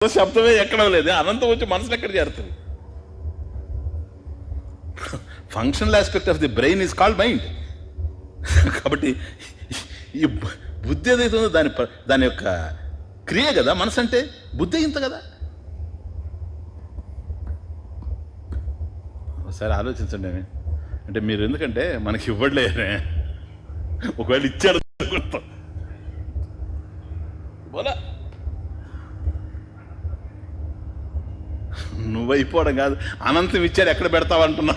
శబ్దమే ఎక్కడం లేదు, అనంతం వచ్చి మనసులో ఎక్కడ చేరుతుంది? Functional aspect of the brain is called mind. కాబట్టి ఈ బుద్ధి ఏదైతే ఉందో దాని యొక్క క్రియ కదా మనసు అంటే. బుద్ధి ఇంత కదా. ఒకసారి ఆలోచించండి. అంటే మీరు ఎందుకంటే మనకి ఇవ్వట్లేరే, ఒకవేళ ఇచ్చాడు బోలా నువ్వైపోవడం కాదు, అనంతం ఇచ్చాడు ఎక్కడ పెడతావు అంటున్నా.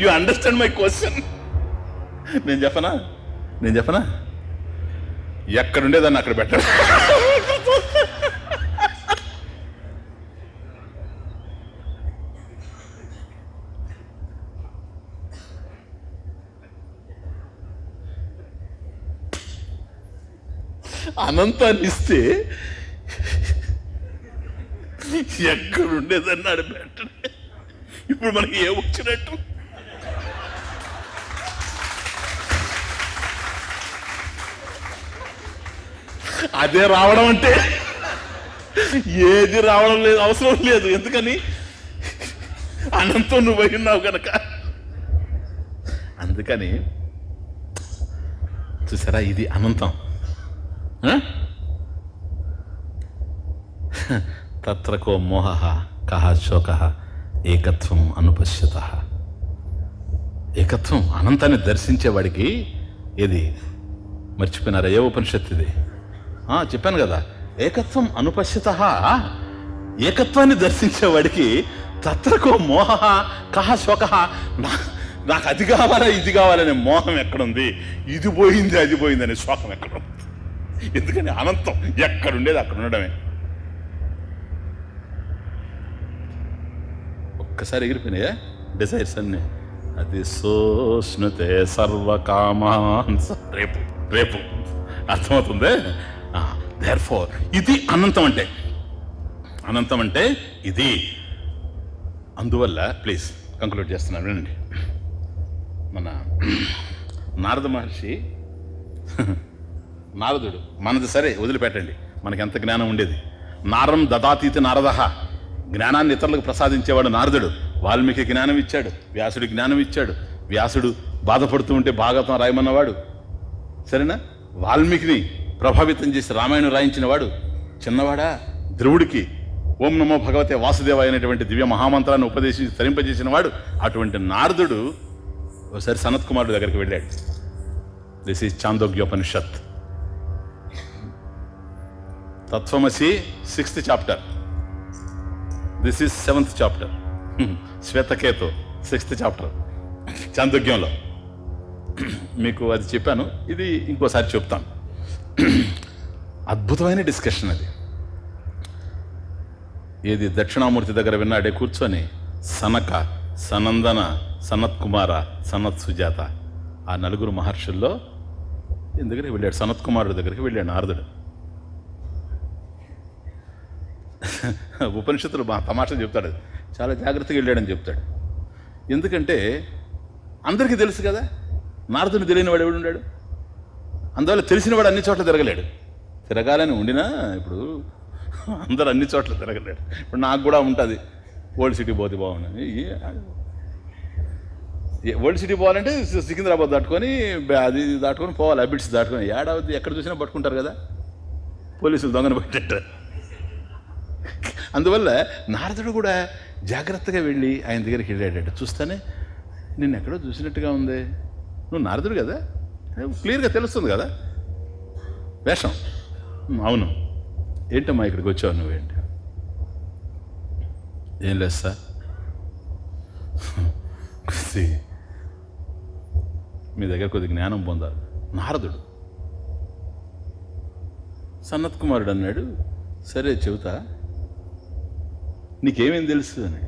You understand my question? నేను చెప్పనా ఎక్కడుండేదాన్ని అక్కడ పెట్టాడు. అనంతాన్ని ఇస్తే ఎక్కడుండేదాన్ని ఆడ పెట్టండి. ఇప్పుడు మనకి ఏ వచ్చినట్టు? అదే రావడం అంటే ఏది రావడం లేదు, అవసరం లేదు. ఎందుకని? అనంతం నువ్వు అయినావు కనుక. అందుకని చూసారా, ఇది అనంతం. తత్రకో మోహ కహ శోక ఏకత్వం అనుపశ్యత. ఏకత్వం, అనంతాన్ని దర్శించేవాడికి ఏది మర్చిపోయినారా? ఏ ఉపనిషత్తు ఇది? చెప్పాను కదా, ఏకత్వం అనుపశ్యత. ఏకత్వాన్ని దర్శించేవాడికి తత్రకో మోహ కహ శోక. నాకు అది కావాలా ఇది కావాలనే మోహం ఎక్కడుంది? ఇది పోయింది అది పోయింది అనే శోకం ఎక్కడుంది? ఎందుకని? అనంతం ఎక్కడుండేది అక్కడ ఉండడమే. ఒక్కసారి ఎగిరిపోయినాయా డిజైర్స్ అన్ని? అది సోష్ణుతే సర్వకామాన్. రేపు రేపు అర్థమవుతుంది. దేర్ఫోర్ ఇది అనంతం అంటే. అనంతం అంటే ఇది. అందువల్ల ప్లీజ్ కంక్లూడ్ చేస్తున్నాను, వినండి. మన నారద మహర్షి, నారదుడు మనది సరే వదిలిపెట్టండి, మనకి ఎంత జ్ఞానం ఉండేది. నారం దదాతీతి నారదః, జ్ఞానాన్ని ఇతరులకు ప్రసాదించేవాడు నారదుడు. వాల్మీకి జ్ఞానం ఇచ్చాడు, వ్యాసుడి జ్ఞానం ఇచ్చాడు. వ్యాసుడు బాధపడుతూ ఉంటే భాగవతం రాయమన్నవాడు, సరేనా? వాల్మీకిని ప్రభావితం చేసి రామాయణం రాయించిన వాడు చిన్నవాడా? ధ్రువుడికి ఓం నమో భగవతే వాసుదేవాయ అనేటువంటి దివ్య మహామంత్రాన్ని ఉపదేశించి తరింపజేసిన వాడు. అటువంటి నారదుడు ఒకసారి సనత్ కుమారుడు దగ్గరికి వెళ్ళాడు. This is Chandogyopanishad. తత్వమసి 6th chapter, this is 7th chapter. Shvetaketu 6th chapter చాందోగ్యంలో. మీకు అది చెప్పాను, ఇది ఇంకోసారి చెప్తాను. అద్భుతమైన డిస్కషన్ అది. ఏది దక్షిణామూర్తి దగ్గర విన్నాడే కూర్చొని, సనక, సనందన, సనత్ కుమార, సనత్ సుజాత, ఆ నలుగురు మహర్షుల్లో దగ్గరికి వెళ్ళాడు. సనత్ కుమారుడి దగ్గరికి వెళ్ళాడు నారదుడు. ఉపనిషత్తులు మా తమాషా చెప్తాడు, చాలా జాగ్రత్తగా వెళ్ళాడని చెప్తాడు. ఎందుకంటే అందరికీ తెలుసు కదా, నారదుని తెలియని వాడు ఎవడు ఉన్నాడు? అందువల్ల తెలిసినవాడు అన్ని చోట్ల తిరగలేడు. తిరగాలని ఉండినా ఇప్పుడు అందరూ అన్ని చోట్ల తిరగలేడు. ఇప్పుడు నాకు కూడా ఉంటుంది, ఓల్డ్ సిటీ పోతే బాగుంది. ఓల్డ్ సిటీ పోవాలంటే సికింద్రాబాద్ దాటుకొని అది దాటుకొని పోవాలి, అబిడ్స్ దాటుకొని. ఏడాది ఎక్కడ చూసినా పట్టుకుంటారు కదా పోలీసులు, దొంగను పట్టేట. అందువల్ల నారదుడు కూడా జాగ్రత్తగా వెళ్ళి ఆయన దగ్గరికి వెళ్ళాడట. చూస్తానే నిన్ను ఎక్కడో చూసినట్టుగా ఉంది, నువ్వు నారదుడు కదా, క్లియర్గా తెలుస్తుంది కదా వేషం. అవును, ఏంటమ్మా ఇక్కడికి వచ్చావు నువ్వేంటి? ఏం లేదు సార్, మీ దగ్గర కొద్ది జ్ఞానం పొందాలి. నారదుడు. సనత్ కుమారుడు అన్నాడు, సరే చెబుతా, నీకేమేం తెలుసు అని.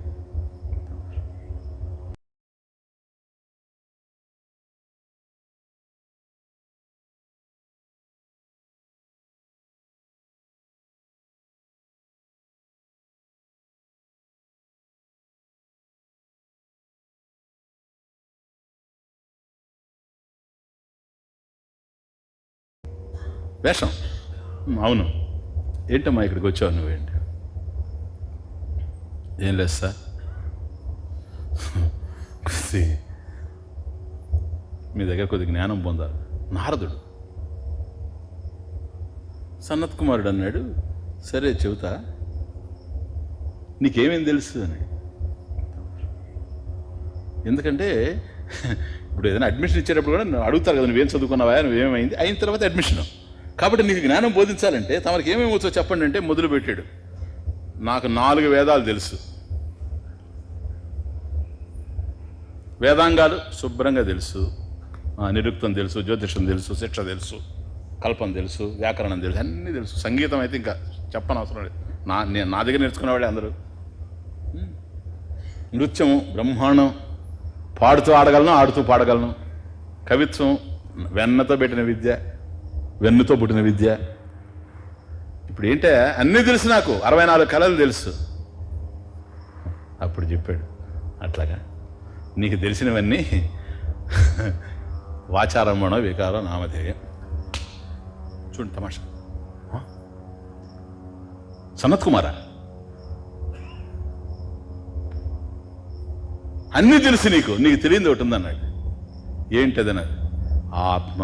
వేషం. అవును, ఏంటమ్మా ఇక్కడికి వచ్చావు నువ్వేంటి? ఏం లేదు సార్, మీ దగ్గర కొద్ది జ్ఞానం పొందాలి. నారదుడు సనత్ కుమారుడు అన్నాడు, సరే చెబుతా, నీకేమేం తెలుసు అని. ఎందుకంటే ఇప్పుడు ఏదైనా అడ్మిషన్ ఇచ్చేటప్పుడు కూడా అడుగుతారు కదా, నువ్వేం చదువుకున్నావా, నువ్వేమైంది, అయిన తర్వాత అడ్మిషన్. కాబట్టి నీకు జ్ఞానం బోధించాలంటే తమరికి ఏమేమి వచ్చో చెప్పండి అంటే మొదలుపెట్టాడు. నాకు 4 వేదాలు తెలుసు, వేదాంగాలు శుభ్రంగా తెలుసు, నిరుక్తం తెలుసు, జ్యోతిషం తెలుసు, శిక్ష తెలుసు, కల్పం తెలుసు, వ్యాకరణం తెలుసు, అన్నీ తెలుసు. సంగీతం అయితే ఇంకా చెప్పని అవసరం లేదు, నా దగ్గర నేర్చుకునేవాళ్ళే అందరూ. నృత్యము బ్రహ్మాండం, పాడుతూ ఆడగలను, ఆడుతూ పాడగలను. కవిత్వం వెన్నతో పెట్టిన విద్య, వెన్నుతో పుట్టిన విద్య. ఇప్పుడు ఏంటే అన్నీ తెలుసు, నాకు 64 కళలు తెలుసు. అప్పుడు చెప్పాడు, అట్లాగా నీకు తెలిసినవన్నీ వాచారంభణం, వికారం, నామధేయం. చూడండి తమాషా. సనత్ కుమారా, అన్నీ తెలుసు నీకు, నీకు తెలియదు ఒకటి ఉందన్నాడు. ఏంటదన్నది? ఆత్మ.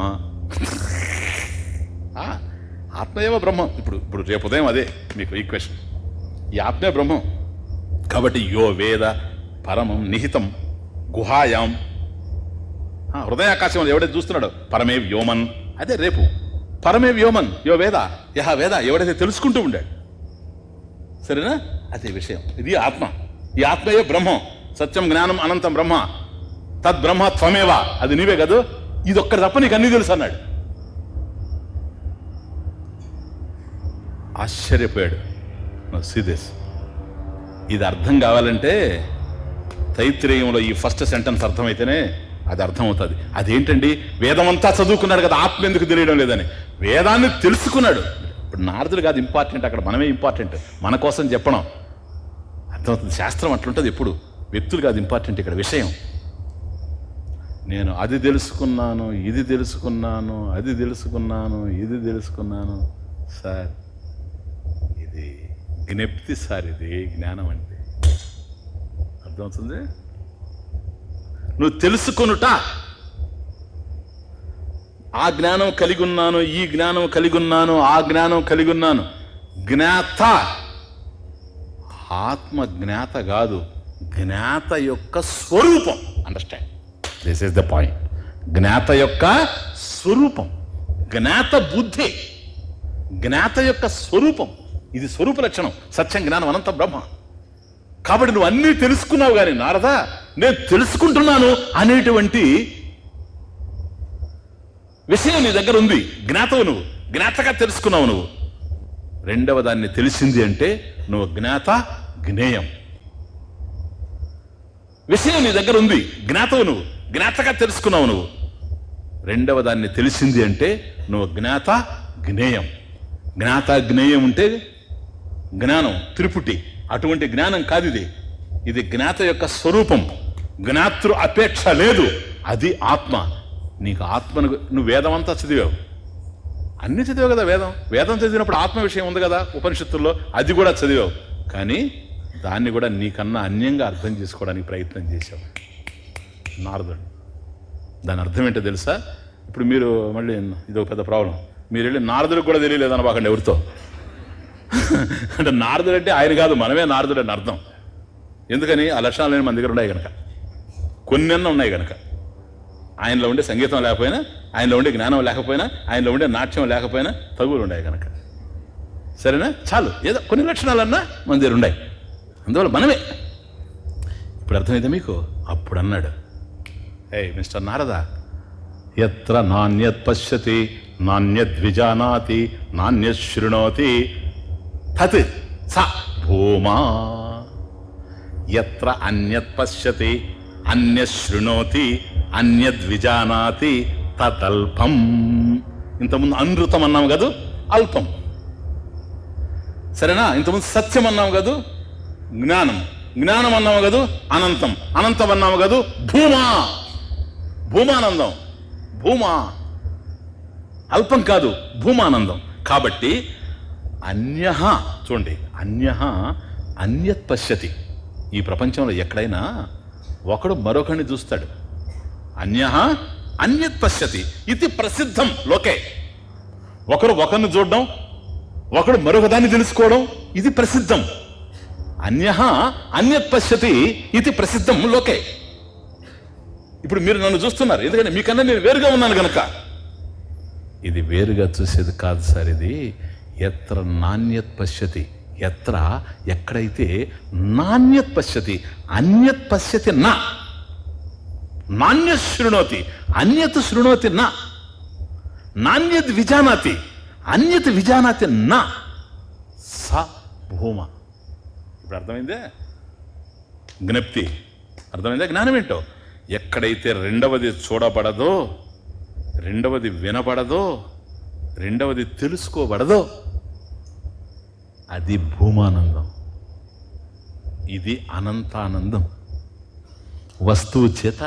ఆత్మయేవ బ్రహ్మం. ఇప్పుడు రేపు ఉదయం అదే మీకు ఈక్వెషన్. ఈ ఆత్మే బ్రహ్మం. కాబట్టి యో వేద పరమం నిహితం గుహాయాం, హృదయాకాశంలో ఎవడైతే చూస్తున్నాడో పరమే వ్యోమన్, అదే రేపు పరమే వ్యోమన్ యో వేద యహ వేద, ఎవడైతే తెలుసుకుంటూ ఉండాడు. సరేనా? అదే విషయం. ఇది ఆత్మ. ఈ ఆత్మయే బ్రహ్మం. సత్యం జ్ఞానం అనంతం బ్రహ్మ, తద్బ్రహ్మ త్వమేవా, అది నీవే కాదు. ఇది ఒక్కటి తప్ప నీకు అన్నీ తెలుసు అన్నాడు. ఆశ్చర్యపోయాడు. సీదేశ్, ఇది అర్థం కావాలంటే తైత్రేయంలో ఈ ఫస్ట్ సెంటెన్స్ అర్థమైతేనే అది అర్థమవుతుంది. అదేంటండి, వేదమంతా చదువుకున్నాడు కదా, ఆత్మ ఎందుకు తెలియడం లేదని. వేదాన్ని తెలుసుకున్నాడు. ఇప్పుడు నారదుడు కాదు ఇంపార్టెంట్, అక్కడ మనమే ఇంపార్టెంట్. మన కోసం చెప్పడం అర్థమవుతుంది. శాస్త్రం అట్లుంటుంది ఎప్పుడు, వ్యక్తులు కాదు ఇంపార్టెంట్ ఇక్కడ విషయం. నేను అది తెలుసుకున్నాను, ఇది తెలుసుకున్నాను, అది తెలుసుకున్నాను, ఇది తెలుసుకున్నాను. సార్ ఇది జ్ఞప్తి సార్, ఇది జ్ఞానం అంటే అర్థమవుతుంది. నువ్వు తెలుసుకొనుట, ఆ జ్ఞానం కలిగి ఉన్నాను, ఈ జ్ఞానం కలిగి ఉన్నాను, ఆ జ్ఞానం కలిగి ఉన్నాను. జ్ఞాత, ఆత్మ జ్ఞాత కాదు, జ్ఞాత యొక్క స్వరూపం. Understand, this is the point. జ్ఞాత యొక్క స్వరూపం, జ్ఞాత బుద్ధి, జ్ఞాత యొక్క స్వరూపం. ఇది స్వరూప లక్షణం. సత్యం జ్ఞానం అనంత బ్రహ్మ. కాబట్టి నువ్వు అన్నీ తెలుసుకున్నావు, కానీ నారదా నేను తెలుసుకుంటున్నాను అనేటువంటి విషయం నీ దగ్గర ఉంది. జ్ఞాతవు నువ్వు, జ్ఞాతగా తెలుసుకున్నావు నువ్వు. రెండవ దాన్ని తెలిసింది అంటే నువ్వు జ్ఞాత జ్ఞేయం. విషయం నీ దగ్గర ఉంది, జ్ఞాతవు నువ్వు, జ్ఞాతగా తెలుసుకున్నావు నువ్వు. రెండవ దాన్ని తెలిసింది అంటే నువ్వు జ్ఞాత జ్ఞేయం. జ్ఞాత జ్ఞేయం ఉంటే జ్ఞానం త్రిపుటి. అటువంటి జ్ఞానం కాదు ఇది. ఇది జ్ఞాత యొక్క స్వరూపం. జ్ఞాతృ అపేక్ష లేదు, అది ఆత్మ. నీకు ఆత్మను నువ్వు వేదం అంతా చదివావు, అన్ని చదివావు కదా. వేదం చదివినప్పుడు ఆత్మ విషయం ఉంది కదా ఉపనిషత్తుల్లో, అది కూడా చదివావు. కానీ దాన్ని కూడా నీకన్నా అన్యంగా అర్థం చేసుకోవడానికి ప్రయత్నం చేశావు నారదుడు. దాని అర్థం ఏంటో తెలుసా? ఇప్పుడు మీరు మళ్ళీ ఇది ఒక పెద్ద ప్రాబ్లం. మీరు వెళ్ళి నారదుడికి కూడా తెలియలేదని బాకండి ఎవరితో. అంటే నారదుడు అంటే ఆయన కాదు, మనమే నారదుడు అని అర్థం. ఎందుకని? ఆ లక్షణాలు మన దగ్గర ఉన్నాయి కనుక, కొన్నెన్న ఉన్నాయి కనుక. ఆయనలో ఉండే సంగీతం లేకపోయినా, ఆయనలో ఉండే జ్ఞానం లేకపోయినా, ఆయనలో ఉండే నాట్యం లేకపోయినా తగులు ఉన్నాయి కనుక. సరేనా? చాలు, ఏదో కొన్ని లక్షణాలన్నా మన దగ్గర ఉన్నాయి. అందువల్ల మనమే. ఇప్పుడు అర్థమైతే మీకు? అప్పుడు అన్నాడు, హే మిస్టర్ నారద, యత్ర నాణ్యత్ పశ్యతి నాణ్యద్విజానాతి నాణ్యత్ శృణోతి తత్ స భూమా. యత్ర అన్యత్ పశ్యతి అన్యత్ శృణోతి అన్యద్విజానాతి తదల్పం. ఇంతకుముందు అనృతం అన్నాం కాదు, అల్పం. సరేనా? ఇంతకుముందు సత్యం అన్నాము కాదు, జ్ఞానం. జ్ఞానం అన్నాము కాదు, అనంతం. అనంతం అన్నాము కాదు, భూమా. భూమానందం. భూమా అల్పం కాదు, భూమానందం. కాబట్టి అన్యః చూడండి, అన్యః అన్యత్ పశ్యతి. ఈ ప్రపంచంలో ఎక్కడైనా ఒకడు మరొకరిని చూస్తాడు. అన్యః అన్యత్ పశ్యతి ఇది ప్రసిద్ధం లోకే. ఒకరు ఒకరిని చూడడం, ఒకడు మరొక దాన్ని తెలుసుకోవడం, ఇది ప్రసిద్ధం. అన్యః అన్యత్ పశ్యతి ఇది ప్రసిద్ధం లోకే. ఇప్పుడు మీరు నన్ను చూస్తున్నారు, ఎందుకంటే మీకన్నా నేను వేరుగా ఉన్నాను కనుక. ఇది వేరుగా చూసేది కాదు సార్, ఇది ఎత్ర నాణ్యత్ పశ్యతి, ఎత్ర ఎక్కడైతే నాణ్యత్ పశ్యతి అన్యత్ పశ్యతి నా, నాణ్యత్ శృణోతి అన్యత్ శృణోతి నా, నాణ్యత్ విజానాతి అన్యత్ విజానాతి నా స భూమ. ఇప్పుడు అర్థమైందే జ్ఞప్తి, అర్థమైందా జ్ఞానం ఏంటో. ఎక్కడైతే రెండవది చూడబడదో, రెండవది వినబడదో, రెండవది తెలుసుకోబడదో అది భూమానందం. ఇది అనంతానందం. వస్తువు చేత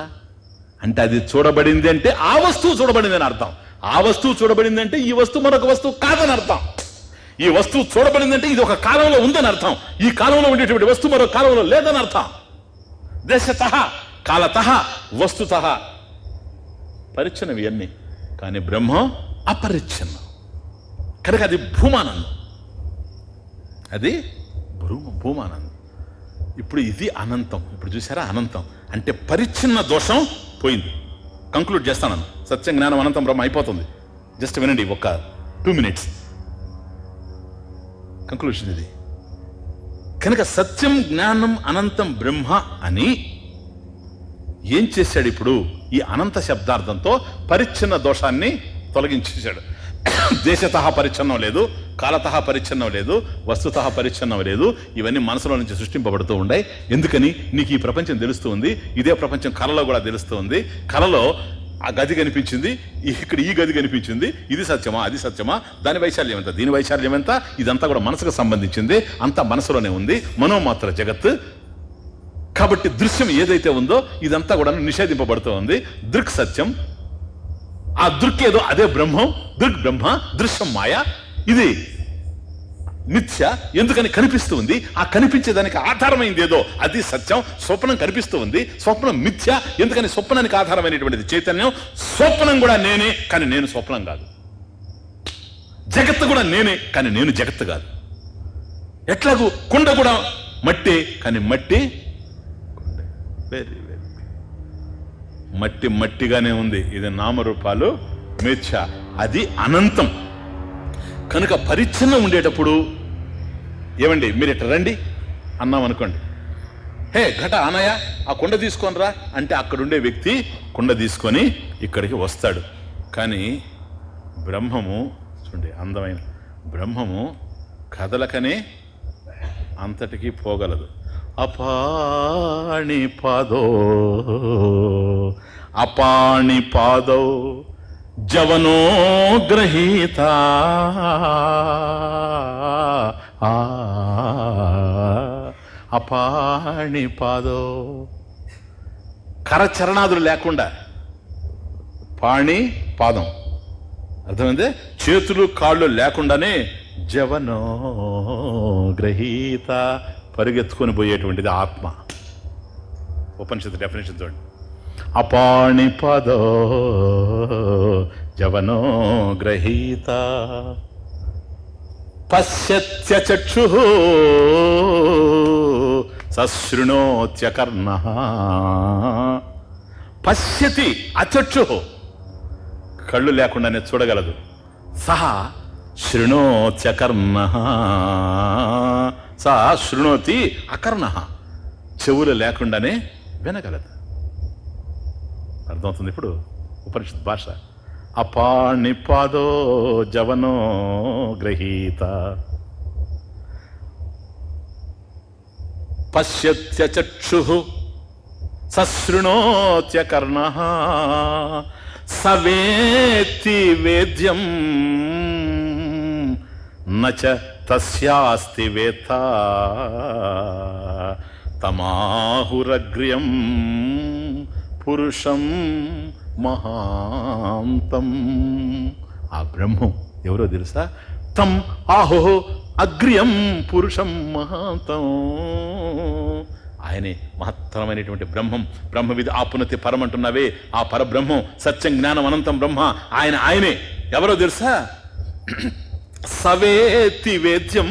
అంటే అది చూడబడింది అంటే ఆ వస్తువు చూడబడింది అని అర్థం. ఆ వస్తువు చూడబడింది అంటే ఈ వస్తువు మరొక వస్తువు కాదని అర్థం. ఈ వస్తువు చూడబడింది అంటే ఇది ఒక కాలంలో ఉందని అర్థం. ఈ కాలంలో ఉండేటువంటి వస్తువు మరొక కాలంలో లేదని అర్థం. దేశతః కాలతః వస్తుతః పరిచ్ఛిన్నవి అన్నీ, కానీ బ్రహ్మం అపరిచ్ఛిన్నం కనుక అది భూమానందం, అది భూమానందం. ఇప్పుడు ఇది అనంతం. ఇప్పుడు చూసారా, అనంతం అంటే పరిచ్ఛిన్న దోషం పోయింది. కంక్లూడ్ చేస్తాను. సత్యం జ్ఞానం అనంతం బ్రహ్మ అయిపోతుంది. జస్ట్ వినండి, ఒక 2 minutes కంక్లూషన్ ఇది. కనుక సత్యం జ్ఞానం అనంతం బ్రహ్మ అని ఏం చేశాడు? ఇప్పుడు ఈ అనంత శబ్దార్థంతో పరిచ్ఛిన్న దోషాన్ని తొలగించేశాడు. దేశతః పరిచ్ఛిన్నం లేదు, కాలతః పరిచ్ఛిన్నం లేదు, వస్తుతః పరిచ్ఛిన్నం లేదు. ఇవన్నీ మనసులో నుంచి సృష్టింపబడుతూ ఉన్నాయి. ఎందుకని? నీకు ఈ ప్రపంచం తెలుస్తూ ఉంది. ఇదే ప్రపంచం కళలో కూడా తెలుస్తూ ఉంది. కళలో ఆ గది కనిపించింది, ఇక్కడ ఈ గది కనిపించింది. ఇది సత్యమా, అది సత్యమా, దాని వైశాల్యం ఎంత, దీని వైశాల్యం ఎంత, ఇదంతా కూడా మనసుకు సంబంధించింది. అంతా మనసులోనే ఉంది. మనోమాత్ర జగత్. కాబట్టి దృశ్యం ఏదైతే ఉందో ఇదంతా కూడా నిషేధింపబడుతూ ఉంది. దృక్ సత్యం, ఆ దృక్ ఏదో అదే బ్రహ్మం. దృక్ బ్రహ్మ, దృశ్యం మాయ. ఇది మిథ్య ఎందుకని కనిపిస్తూ ఉంది. ఆ కనిపించేదానికి ఆధారమైంది ఏదో అది సత్యం. స్వప్నం కనిపిస్తూ ఉంది, స్వప్నం మిథ్య ఎందుకని స్వప్నానికి ఆధారమైనటువంటిది చైతన్యం. స్వప్నం కూడా నేనే, కానీ నేను స్వప్నం కాదు. జగత్తు కూడా నేనే, కానీ నేను జగత్తు కాదు. ఎట్లాగూ కుండ కూడా మట్టి, కానీ మట్టి వెరీ వెరీ మట్టి మట్టిగానే ఉంది. ఇది నామరూపాలు మిథ్య, అది అనంతం. కనుక పరిచ్ఛిన్నం ఉండేటప్పుడు ఏమండి, మీరు ఇట్లా రండి అన్నాం అనుకోండి. హే ఘట అనయ, ఆ కుండ తీసుకొని రా అంటే అక్కడుండే వ్యక్తి కుండ తీసుకొని ఇక్కడికి వస్తాడు. కానీ బ్రహ్మము చూడండి, అందమైన బ్రహ్మము కదలకనే అంతటికీ పోగలదు. అపాణిపాదో అపాణిపాదో జవనో గ్రహీత అపాణిపాదో. కరచరణాదులు లేకుండా పాణి పాదం, అర్థమైంది? చేతులు కాళ్ళు లేకుండానే జవనో గ్రహీత, పరిగెత్తుకొని పోయేటువంటిది ఆత్మ. ఉపనిషత్తు డెఫినేషన్ చూడండి. అపాణిపదో జవనో గ్రహీత పశ్యత్యచక్షు సశృణోత్యకర్ణ. పశ్యతి అచక్షు, కళ్ళు లేకుండానే చూడగలదు. సహా శృణోత్యకర్ణ, సా శృణోతి అకర్ణ, చెవులు లేకుండానే వినగలదు. అర్థమవుతుంది ఇప్పుడు ఉపనిషత్ భాష. అపాణిపాదో జవనో గ్రహీత పశ్యత్యచక్షు సశృణోత్యకర్ణ సవేత్తి వేద్యం నచ తస్యాస్తి వేత్త తమాహురగ్ర్యం పురుషం మహాంతం. ఆ బ్రహ్మం ఎవరో తెలుసా? తం ఆహో అగ్ర్యం పురుషం మహాంతం. ఆయనే మహత్తరమైనటువంటి బ్రహ్మం. బ్రహ్మవిధి ఆపునతి పరం అంటున్నావే, ఆ పరబ్రహ్మం, సత్యం జ్ఞానం అనంతం బ్రహ్మ. ఆయనే ఎవరో తెలుసా? సవేతి వేద్యం.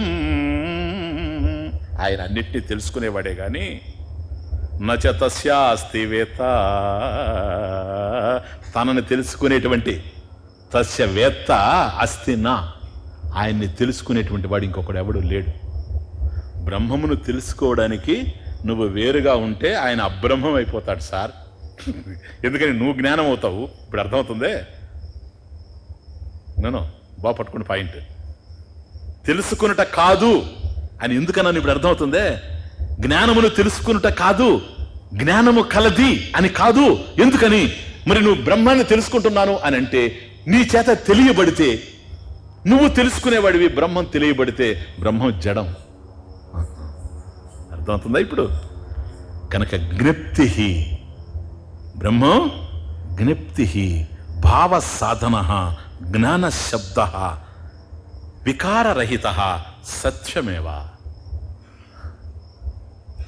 ఆయన అన్నిటినీ తెలుసుకునేవాడే గాని నచ తస్యాస్తి వేత్త, తనని తెలుసుకునేటువంటి తస్య వేత్త అస్తి నా, ఆయన్ని తెలుసుకునేటువంటి వాడు ఇంకొకడు ఎవడు లేడు. బ్రహ్మమును తెలుసుకోవడానికి నువ్వు వేరుగా ఉంటే ఆయన అబ్రహ్మం అయిపోతాడు సార్. ఎందుకని నువ్వు జ్ఞానం అవుతావు. ఇప్పుడు అర్థమవుతుందే? నేను బాగా పట్టుకున్న పాయింట్. తెలుసుకున్నట కాదు అని ఎందుకన్నా ఇప్పుడు అర్థమవుతుందే? జ్ఞానమును తెలుసుకున్నట కాదు, జ్ఞానము కలది అని కాదు. ఎందుకని? మరి నువ్వు బ్రహ్మాన్ని తెలుసుకుంటున్నాను అని అంటే నీ చేత తెలియబడితే నువ్వు తెలుసుకునేవాడివి, బ్రహ్మం తెలియబడితే బ్రహ్మం జడం. అర్థమవుతుందా ఇప్పుడు? కనుక జ్ఞప్తి, బ్రహ్మం జ్ఞప్తి, భావ సాధన, జ్ఞాన శబ్ద, వికారరహిత, సత్యమేవ.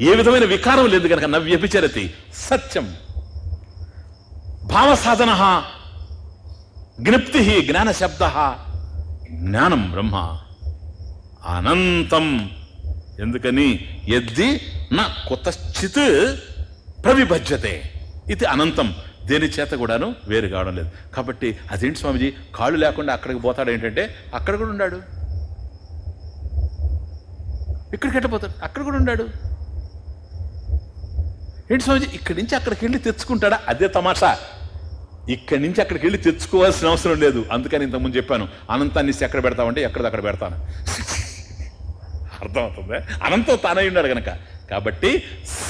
ఏ విధమైన వికారం లేదు కనుక నవ్యభిచరతి, సత్యం. భావ సాధన, జ్ఞప్తి, జ్ఞాన శబ్ద, జ్ఞానం బ్రహ్మ అనంతం. ఎందుకని? యద్ది నా కుతశ్చిత్ ప్రవిభజ్యతే ఇది అనంతం. దేని చేత కూడాను వేరు కావడం లేదు. కాబట్టి అదేంటి స్వామిజీ కాళ్ళు లేకుండా అక్కడికి పోతాడు ఏంటంటే, అక్కడ కూడా ఉన్నాడు. ఇక్కడికి ఎట్టపోతాడు, అక్కడ కూడా ఉన్నాడు. ఏంటి స్వామిజీ ఇక్కడి నుంచి అక్కడికి వెళ్ళి తెచ్చుకుంటాడా? అదే తమాషా. ఇక్కడి నుంచి అక్కడికి వెళ్ళి తెచ్చుకోవాల్సిన అవసరం లేదు. అందుకని ఇంతకుముందు చెప్పాను, అనంతాన్ని ఎక్కడ పెడతామంటే ఎక్కడిదక్కడ పెడతాను. అర్థమవుతుంది? అనంతం తానై ఉన్నాడు కనుక. కాబట్టి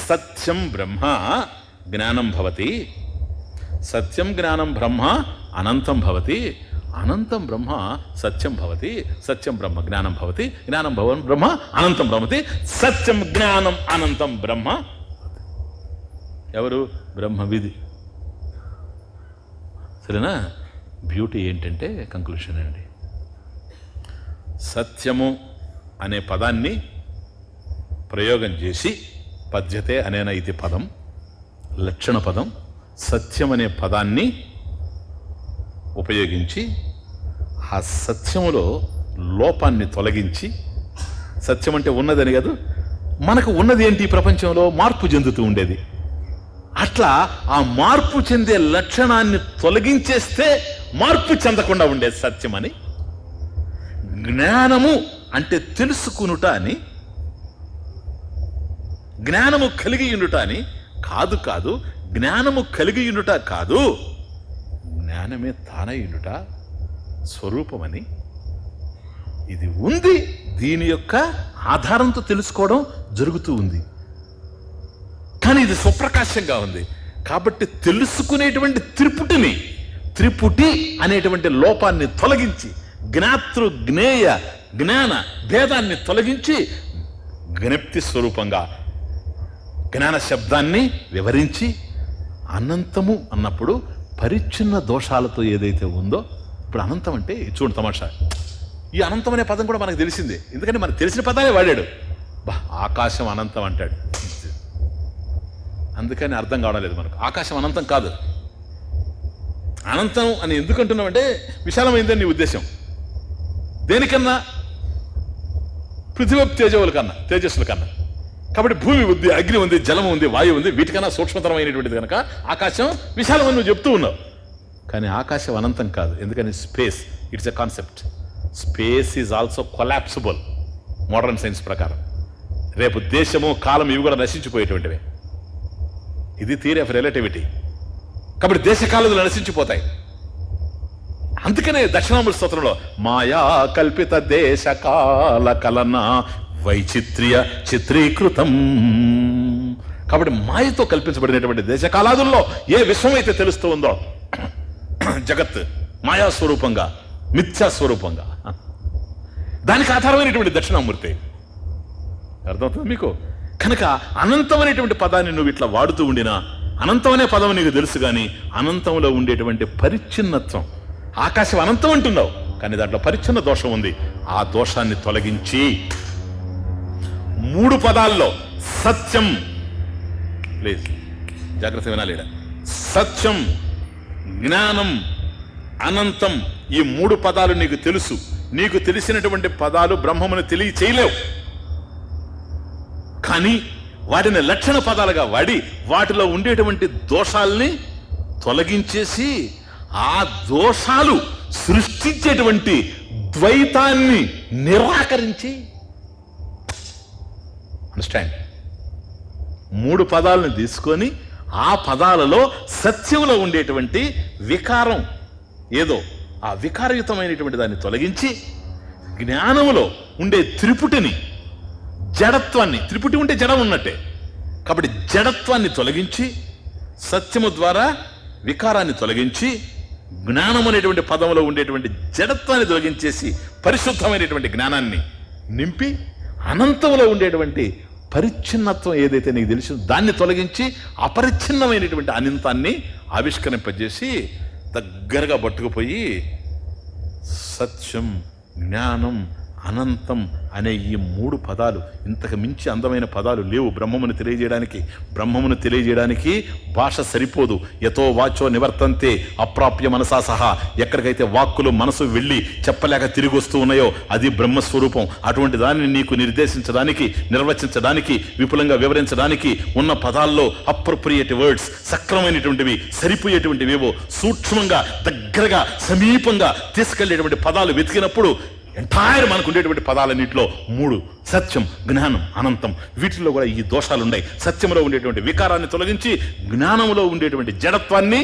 సత్యం బ్రహ్మ జ్ఞానం భవతి, సత్యం జ్ఞానం బ్రహ్మ అనంతం భవతి, అనంతం బ్రహ్మ సత్యం భవతి, సత్యం బ్రహ్మ జ్ఞానం భవతి, జ్ఞానం బ్రహ్మ అనంతం భవతి, సత్యం జ్ఞానం అనంతం బ్రహ్మ. ఎవరు? బ్రహ్మవిధి. సరేనా? బ్యూటీ ఏంటంటే కంక్లూషన్ అండి. సత్యము అనే పదాన్ని ప్రయోగం చేసి, పద్యతే అనేన ఇది పదం, లక్షణ పదం. సత్యం అనే పదాన్ని ఉపయోగించి ఆ సత్యములో లోపాన్ని తొలగించి, సత్యం అంటే ఉన్నదని కాదు, మనకు ఉన్నది ఏంటి? ఈ ప్రపంచంలో మార్పు చెందుతూ ఉండేది. అట్లా ఆ మార్పు చెందే లక్షణాన్ని తొలగించేస్తే మార్పు చెందకుండా ఉండేది సత్యమని. జ్ఞానము అంటే తెలుసుకునుట అని, జ్ఞానము కలిగి ఉండుట అని కాదు. కాదు, జ్ఞానము కలిగి ఉండుట కాదు, జ్ఞానమే తానై ఉండుట స్వరూపమని. ఇది ఉంది, దీని యొక్క ఆధారంతో తెలుసుకోవడం జరుగుతూ ఉంది. కానీ ఇది స్వప్రకాశంగా ఉంది. కాబట్టి తెలుసుకునేటువంటి త్రిపుటి అనేటువంటి లోపాన్ని తొలగించి, జ్ఞాతృ జ్ఞేయ జ్ఞాన భేదాన్ని తొలగించి, జ్ఞప్తి స్వరూపంగా జ్ఞాన శబ్దాన్ని వివరించి, అనంతము అన్నప్పుడు పరిచ్ఛిన్న దోషాలతో ఏదైతే ఉందో, ఇప్పుడు అనంతం అంటే చూడండి తమాషా. ఈ అనంతం అనే పదం కూడా మనకు తెలిసిందే, ఎందుకంటే మనకు తెలిసిన పదాలే వాడాడు. ఆకాశం అనంతం అంటాడు, అందుకని అర్థం కావడం లేదు మనకు. ఆకాశం అనంతం కాదు. అనంతం అని ఎందుకు అంటున్నామంటే విశాలమైందని నీ ఉద్దేశం. దేనికన్నా? పృథివీ తేజస్సుల కన్నా. కాబట్టి భూమి ఉంది, అగ్ని ఉంది, జలం ఉంది, వాయువు ఉంది, వీటికన్నా సూక్ష్మతరమైనటువంటిది కనుక ఆకాశం విశాలం అని నువ్వు చెప్తూ ఉన్నావు. కానీ ఆకాశం అనంతం కాదు. ఎందుకని? Space, it's a concept. Space is also collapsible modern science ప్రకారం. రేపు దేశము కాలం ఇవి కూడా నశించిపోయేటువంటివే. ఇది థియరీ ఆఫ్ రిలేటివిటీ. కాబట్టి దేశకాలాలు నశించిపోతాయి. అందుకనే దక్షిణామూర్తి స్తోత్రంలో మాయా కల్పిత దేశకాల కలన వైచిత్ర్య చిత్రీకృతం. కాబట్టి మాయతో కల్పించబడినటువంటి దేశకాలాదుల్లో ఏ విశ్వం అయితే తెలుస్తూ ఉందో జగత్ మాయా స్వరూపంగా, మిథ్యా స్వరూపంగా, దానికి ఆధారమైనటువంటి దక్షిణామూర్తి. అర్థమవుతుంది మీకు? కనుక అనంతం అనేటువంటి పదాన్ని నువ్వు ఇట్లా వాడుతూ ఉండినా, అనంతం అనే పదం నీకు తెలుసు, కానీ అనంతంలో ఉండేటువంటి పరిచ్ఛిన్నత్వం. ఆకాశం అనంతం అంటున్నావు, కానీ దాంట్లో పరిచ్ఛిన్న దోషం ఉంది. ఆ దోషాన్ని తొలగించి 3 పదాల్లో సత్యం, ప్లీజ్ జాగ్రత్త వినాలి, సత్యం, జ్ఞానం, అనంతం, ఈ 3 పదాలు నీకు తెలుసు. నీకు తెలిసినటువంటి పదాలు బ్రహ్మమును తెలియచేయలేవు, కానీ వాటిని లక్షణ పదాలుగా వాడి వాటిలో ఉండేటువంటి దోషాల్ని తొలగించేసి ఆ దోషాలు సృష్టించేటువంటి ద్వైతాన్ని నిరాకరించి, అండర్స్టాండ్, 3 పదాలను తీసుకొని ఆ పదాలలో సత్యంలో ఉండేటువంటి వికారం ఏదో ఆ వికారయుతమైనటువంటి దాన్ని తొలగించి జ్ఞానములో ఉండే త్రిపుటిని, జడత్వాన్ని, త్రిపుటి ఉంటే జడం ఉన్నట్టే కాబట్టి జడత్వాన్ని తొలగించి సత్యము ద్వారా వికారాన్ని తొలగించి జ్ఞానం అనేటువంటి పదంలో ఉండేటువంటి జడత్వాన్ని తొలగించేసి పరిశుద్ధమైనటువంటి జ్ఞానాన్ని నింపి అనంతంలో ఉండేటువంటి పరిచ్ఛిన్నత్వం ఏదైతే నీకు తెలుసు దాన్ని తొలగించి అపరిచ్ఛిన్నమైనటువంటి అనంతాన్ని ఆవిష్కరింపజేసి దగ్గరగా పట్టుకుపోయి సత్యం, జ్ఞానం, అనంతం అనే ఈ 3 పదాలు, ఇంతకు మించి అందమైన పదాలు లేవు బ్రహ్మమును తెలియజేయడానికి. బ్రహ్మమును తెలియజేయడానికి భాష సరిపోదు. యతో వాచో నివర్తంతే అప్రాప్య మనసా సహా, ఎక్కడికైతే వాక్కులు మనసు వెళ్ళి చెప్పలేక తిరిగి వస్తూ ఉన్నాయో అది బ్రహ్మస్వరూపం. అటువంటి దానిని నీకు నిర్దేశించడానికి, నిర్వచించడానికి, విపులంగా వివరించడానికి ఉన్న పదాల్లో అప్రోప్రియేట్ వర్డ్స్, సక్రమైనటువంటివి, సరిపోయేటువంటివేవో సూక్ష్మంగా దగ్గరగా సమీపంగా తీసుకెళ్లేటువంటి పదాలు వెతికినప్పుడు ఎంటైర్ మనకు ఉండేటువంటి పదాలన్నింటిలో 3 సత్యం, జ్ఞానం, అనంతం, వీటిల్లో కూడా ఈ దోషాలు ఉన్నాయి. సత్యంలో ఉండేటువంటి వికారాన్ని తొలగించి జ్ఞానంలో ఉండేటువంటి జడత్వాన్ని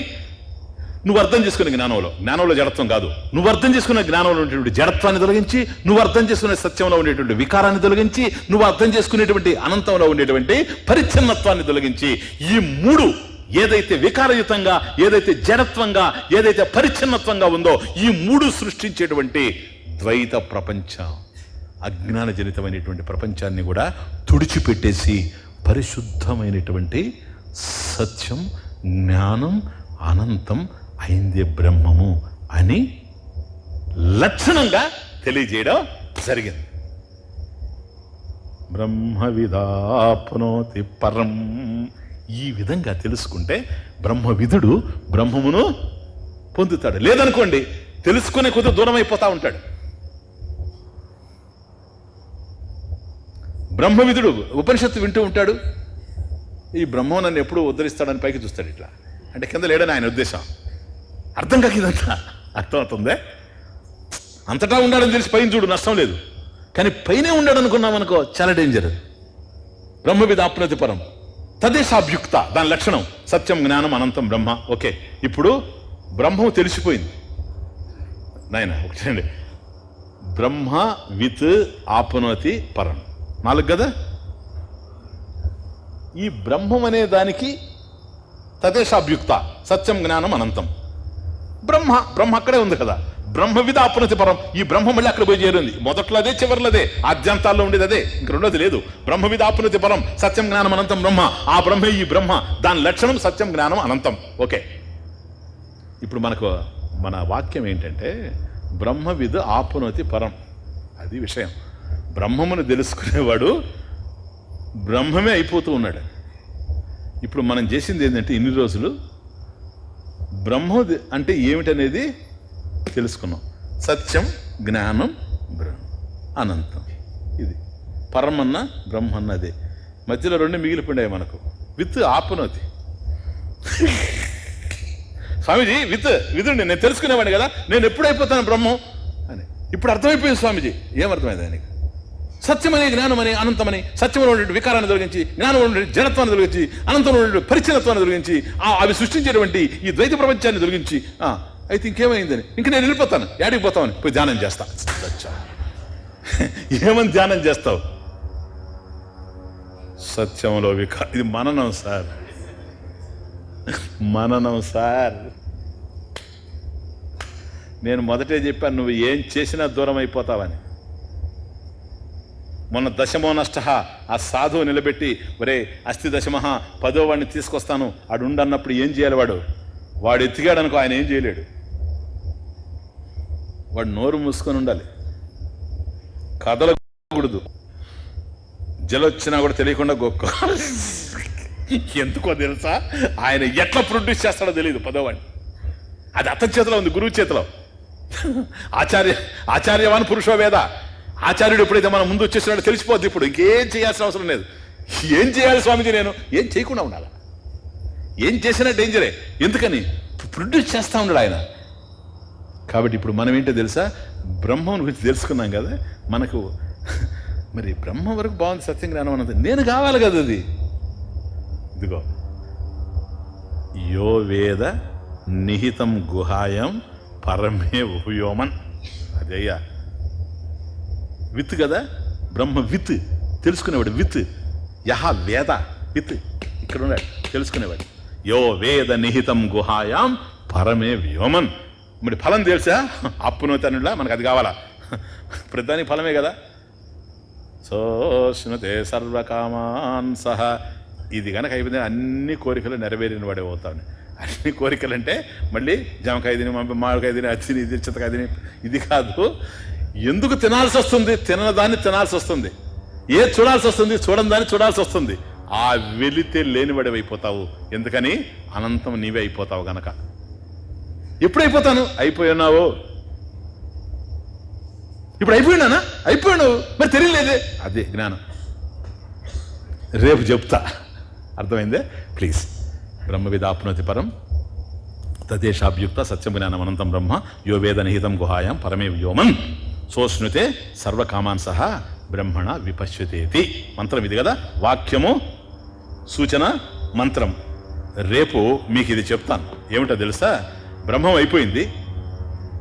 నువ్వు అర్థం చేసుకునే జ్ఞానంలో జడత్వం కాదు, నువ్వు అర్థం చేసుకునే జ్ఞానంలో ఉండేటువంటి జడత్వాన్ని తొలగించి, నువ్వు అర్థం చేసుకునే సత్యంలో ఉండేటువంటి వికారాన్ని తొలగించి, నువ్వు అర్థం చేసుకునేటువంటి అనంతంలో ఉండేటువంటి పరిచ్ఛిన్నత్వాన్ని తొలగించి ఈ 3 ఏదైతే వికారయుతంగా, ఏదైతే జడత్వంగా, ఏదైతే పరిచ్ఛిన్నత్వంగా ఉందో ఈ 3 సృష్టించేటువంటి ద్వైత ప్రపంచం, అజ్ఞానజనితమైనటువంటి ప్రపంచాన్ని కూడా తుడిచిపెట్టేసి పరిశుద్ధమైనటువంటి సత్యం, జ్ఞానం, అనంతం అయిందే బ్రహ్మము అని లక్షణంగా తెలియజేయడం జరిగింది. బ్రహ్మవిదాప్నోతి పరం, ఈ విధంగా తెలుసుకుంటే బ్రహ్మవిదుడు బ్రహ్మమును పొందుతాడు. లేదనుకోండి తెలుసుకునే కొద్ది దూరం అయిపోతా ఉంటాడు. బ్రహ్మవిదుడు ఉపనిషత్తు వింటూ ఉంటాడు, ఈ బ్రహ్మం నన్ను ఎప్పుడు ఉద్ధరిస్తాడని పైకి చూస్తాడు, ఇట్లా అంటే కింద లేడని ఆయన ఉద్దేశం. అర్థం కాక ఇదంతా అర్థమవుతుందే. అంతటా ఉండాలని తెలిసి పైన చూడు, నష్టం లేదు. కానీ పైనే ఉండాడు అనుకున్నాం అనుకో, చాలా డేంజర్. బ్రహ్మవిద ఆప్నోతి పరం తదేశాభ్యుక్త, దాని లక్షణం సత్యం, జ్ఞానం, అనంతం బ్రహ్మ. ఓకే, ఇప్పుడు బ్రహ్మం తెలిసిపోయింది నాయన. ఒకటండి, బ్రహ్మ విత్ ఆప్నోతి పరం 4 కదా. ఈ బ్రహ్మం అనే దానికి తదేశాభ్యుక్త సత్యం, జ్ఞానం, అనంతం బ్రహ్మ అక్కడే ఉంది కదా. బ్రహ్మవిద ఆప్నోతి పరం, ఈ బ్రహ్మ మళ్ళీ అక్కడ పోయి చేరింది. మొదట్లో అదే, చివరిలో అదే, ఆద్యంతాల్లో ఉండేది అదే, ఇంక రెండోది లేదు. బ్రహ్మవిద ఆప్నోతి పరం సత్యం, జ్ఞానం, అనంతం బ్రహ్మ. ఆ బ్రహ్మే ఈ బ్రహ్మ, దాని లక్షణం సత్యం, జ్ఞానం, అనంతం. ఓకే, ఇప్పుడు మన వాక్యం ఏంటంటే బ్రహ్మవిద ఆప్నోతి పరం, అది విషయం. బ్రహ్మమును తెలుసుకునేవాడు బ్రహ్మమే అయిపోతూ ఉన్నాడు. ఇప్పుడు మనం చేసింది ఏంటంటే ఇన్ని రోజులు బ్రహ్మ అంటే ఏమిటనేది తెలుసుకున్నాం. సత్యం, జ్ఞానం, అనంతం, ఇది పరమన్న బ్రహ్మన్న. అదే మధ్యలో 2 మిగిలిపోయాయి మనకు. విత్ ఆప్నోతి. స్వామీజీ విధుండి నేను తెలుసుకునేవాడిని కదా, నేను ఎప్పుడైపోతాను బ్రహ్మం అని. ఇప్పుడు అర్థమైపోయింది స్వామీజీ. ఏమర్థమైంది ఆయనకి? సత్యమని, జ్ఞానమని, అనంతమని, సత్యంలో ఉండే వికారాన్ని తొలగించి, జ్ఞానంలో ఉండే జడత్వాన్ని తొలగించి, అనంతంలో ఉండే పరిచ్ఛిన్నత్వాన్ని తొలగించి, అవి సృష్టించేటువంటి ఈ ద్వైత ప్రపంచాన్ని తొలగించి, అయితే ఇంకేమైందని, ఇంక నేను వెళ్ళిపోతాను, యాడికి పోతామని పోయి ధ్యానం చేస్తా. ఏమని ధ్యానం చేస్తావు? సత్యంలో ఇది మననం సార్, మననం సార్. నేను మొదటే చెప్పాను, నువ్వు ఏం చేసినా దూరం అయిపోతావని. మొన్న దశమో నష్ట ఆ సాధువు నిలబెట్టి, ఒరే అస్థి దశమహ 10వ వాడిని తీసుకొస్తాను ఆడు ఉండన్నప్పుడు ఏం చేయాలి? వాడు ఎత్తిగాడు అనుకో, ఆయన ఏం చేయలేడు. వాడు నోరు మూసుకొని ఉండాలి. కదలకూడదు. జలొచ్చినా కూడా తెలియకుండా గొక్క. ఎందుకో తెలుసా, ఆయన ఎట్లా ప్రొడ్యూస్ చేస్తాడో తెలియదు పదవాడిని. అది అతని చేతిలో ఉంది, గురువు చేతిలో. ఆచార్యవాన్ పురుషో వేద. ఆచార్యుడు ఎప్పుడైతే మనం ముందు వచ్చేసినాడో తెలిసిపోద్ది. ఇప్పుడు ఇంకేం చేయాల్సిన అవసరం లేదు. ఏం చేయాలి స్వామిజీ? నేను ఏం చేయకుండా ఉండాలి. ఏం చేసినా డేంజరే. ఎందుకని? ప్రొడ్యూస్ చేస్తా ఉన్నాడు ఆయన. కాబట్టి ఇప్పుడు మనం ఏంటో తెలుసా, బ్రహ్మం గురించి తెలుసుకున్నాం కదా. మనకు మరి బ్రహ్మ వరకు బాగుంది, సత్యం జ్ఞానం అన్నది. నేను కావాలి కదా అది. ఇదిగో, యో వేద నిహితం గుహాయం పరమే వ్యోమన్. అదయ్యా విత్ కదా, బ్రహ్మ విత్, తెలుసుకునేవాడు. విత్ యహ వేద, విత్ ఇక్కడ ఉన్నాడు, తెలుసుకునేవాడు. యో వేద నిహితం గుహాయాం పరమే వ్యోమన్. మరి ఫలం తెలుసా? అప్పునోతనులా మనకు అది కావాలా? ప్రతిదానికి ఫలమే కదా. సోష్ణుతే సర్వకామాన్ సహ. ఇది కనుక అయిపోతే అన్ని కోరికలు నెరవేరిన వాడే అవుతాను. అన్ని కోరికలు అంటే మళ్ళీ జామకాయ తిని, మామిడికాయ తిని, అది తిని, ఇది చింతకాయ తిని, ఇది కాదు. ఎందుకు తినాల్సి వస్తుంది? తినదాన్ని తినాల్సి వస్తుంది. చూడాల్సి వస్తుంది? చూడని దాన్ని చూడాల్సి వస్తుంది. ఆ వెళితే లేనివాడే అయిపోతావు. ఎందుకని? అనంతం నీవే అయిపోతావు గనక. ఎప్పుడు అయిపోతాను? అయిపోయినావు. ఇప్పుడు అయిపోయినానా? అయిపోయావు. మరి తెలియలేదే. అదే జ్ఞానం. రేపు చెప్తా, అర్థమైందే? ప్లీజ్. బ్రహ్మవిదాప్నోతి పరం తదేశాభ్యుక్త సత్యం జ్ఞానం అనంతం బ్రహ్మ యో వేద నిహితం గుహాయం పరమే వ్యోమన్ సోష్ణుతే సర్వకామాన్ సహా బ్రహ్మణ విపశ్యతేతి. మంత్రం ఇది కదా, వాక్యము, సూచన, మంత్రం. రేపు మీకు ఇది చెప్తాను. ఏమిటో తెలుసా? బ్రహ్మం అయిపోయింది.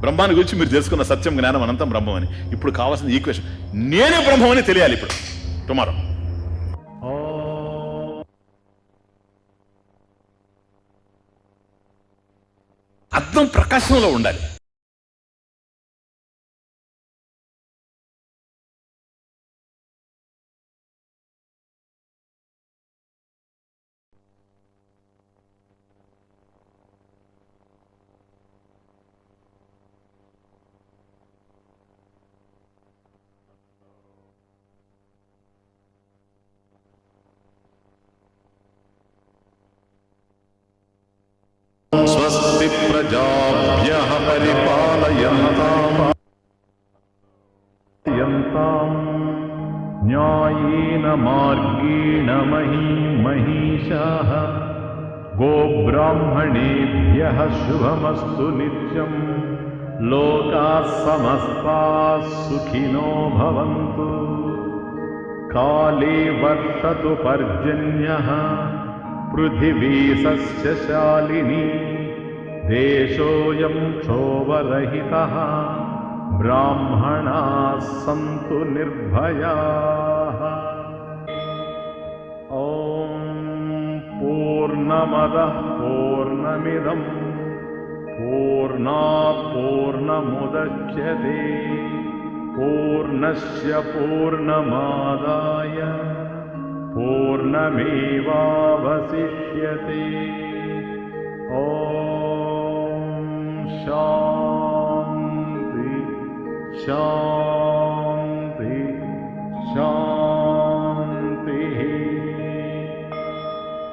బ్రహ్మాన్ని గురించి మీరు తెలుసుకున్న సత్యం జ్ఞానం అనంతం బ్రహ్మం అని. ఇప్పుడు కావాల్సిన ఈక్వేషన్, నేనే బ్రహ్మం అని తెలియాలి. ఇప్పుడు టుమారో అర్థం ప్రకాశంలో ఉండాలి. స్వస్తి ప్రజాభ్యః పరిపాలయంతాం న్యాయేన మార్గేణ మహీశాః గోబ్రాహ్మణేభ్యః శుభమస్తు నిత్యం. లోకాః సమస్తాః సుఖినో భవంతు. కాలే వర్షతు పర్జన్యః పృథివీ సస్యశాలినీ. దేశోయం క్షోభరహితః బ్రాహ్మణాః సంతు నిర్భయాః. ఓం పూర్ణమదః పూర్ణమిదం పూర్ణాత్ పూర్ణముదచ్యతే పూర్ణస్య పూర్ణమాదాయ పూర్ణమేవావశిష్యతే. ఓం శాంతి శాంతి.